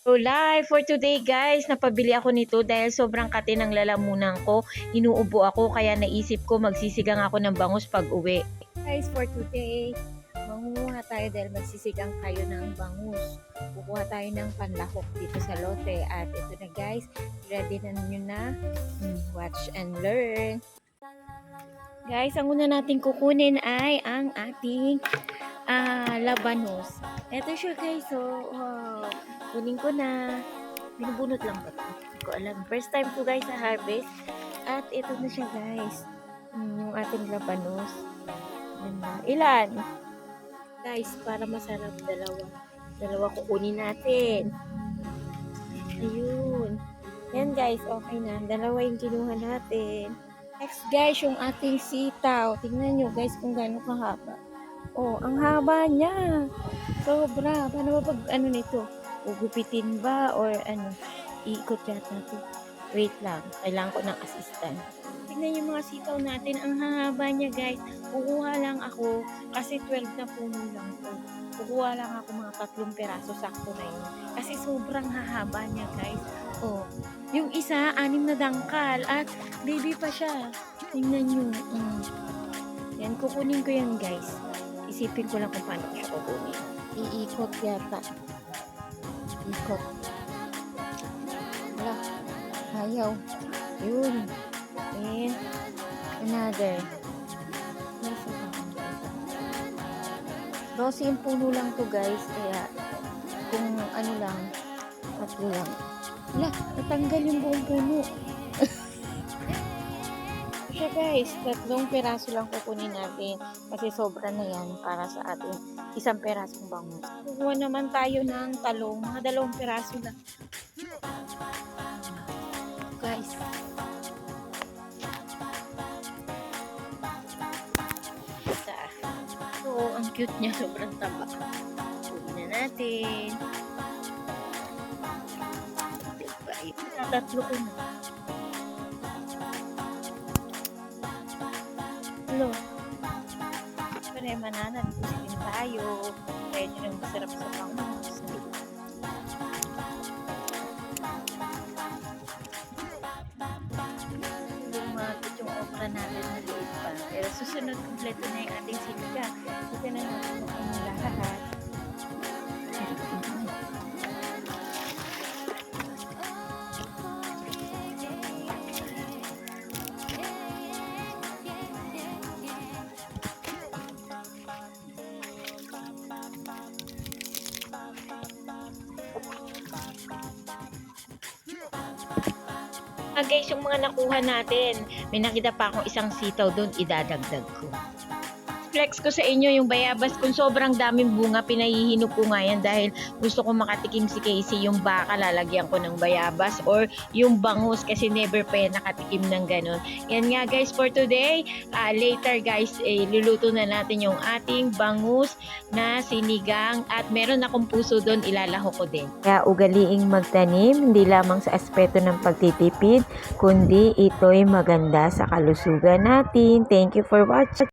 So live for today guys, napabili ako nito dahil sobrang kate ng lalamunan ko. Inuubo ako kaya naisip ko magsisigang ako ng bangus pag uwi. Guys, for today, mangunguha tayo dahil magsisigang tayo ng bangus. Kukuha tayo ng panlahok dito sa lote. At ito na guys, ready na nyo na. Watch and learn. Guys, ang una natin kukunin ay ang ating labanos. Ito siya guys, so wow. Kunin ko na. Binubunot lang ba ito? Hindi ko alam. First time ko guys sa harvest. At ito na siya guys. Yung ating labanos. Ilan? Guys, para masarap, dalawa kukunin natin. Ayun. Yan guys, okay na. Dalawa yung kinuha natin. Next guys, yung ating sitaw. Tingnan nyo guys kung gaano kahaba. Oh, ang haba niya. Sobra. Paano ba pag nito? Ugupitin ba or iikot yata ito. Wait lang. Kailangan ko ng assistant. Tingnan yung mga sitaw natin. Ang haba niya guys. Kukuha lang ako kasi 12 na puno lang ito. Kukuha lang ako mga 3 peraso. Sakto na yun. Kasi sobrang hahaba niya guys. Oh, yung isa, 6 na dangkal at baby pa siya. Tingnan nyo. Yan, kukunin ko yan guys. Isipin ko lang kung paano siya kukunin. Iikot yata. Ikot. Wala. Ayaw. Yun. And another. 12 yung puno lang to guys. Kaya kung ano lang, 3 lang. Wala, natanggal yung buong puno. Siya guys, 3 peraso lang kukunin natin kasi sobra na yan para sa ating 1 perasong bangus. Kukuha naman tayo ng talong, mga 2 peraso lang. Guys. So, ang cute niya, sobrang taba. Kunin na natin. Tatlo ko na. Hello. Pare, manana. Sige tayo. Medyo nang masarap sa bangus. Lumagot yung okra natin na liit pa. Pero susunod, kompleto na yung ating sinigang. Ito na natin ang lahat. Guys, yung mga nakuha natin, may nakita pa akong isang sitaw doon, idadagdag ko. Flex ko sa inyo yung bayabas. Kung sobrang daming bunga, pinahihinog ko nga yan dahil gusto ko makatikim si Casey. Yung baka, lalagyan ko ng bayabas or yung bangus kasi never pa yan nakatikim ng ganun. Yan nga guys for today. Later guys, luluto na natin yung ating bangus na sinigang at meron akong puso doon, ilalaho ko din. Kaya ugaliing magtanim, hindi lamang sa aspeto ng pagtitipid, kundi ito'y maganda sa kalusugan natin. Thank you for watching.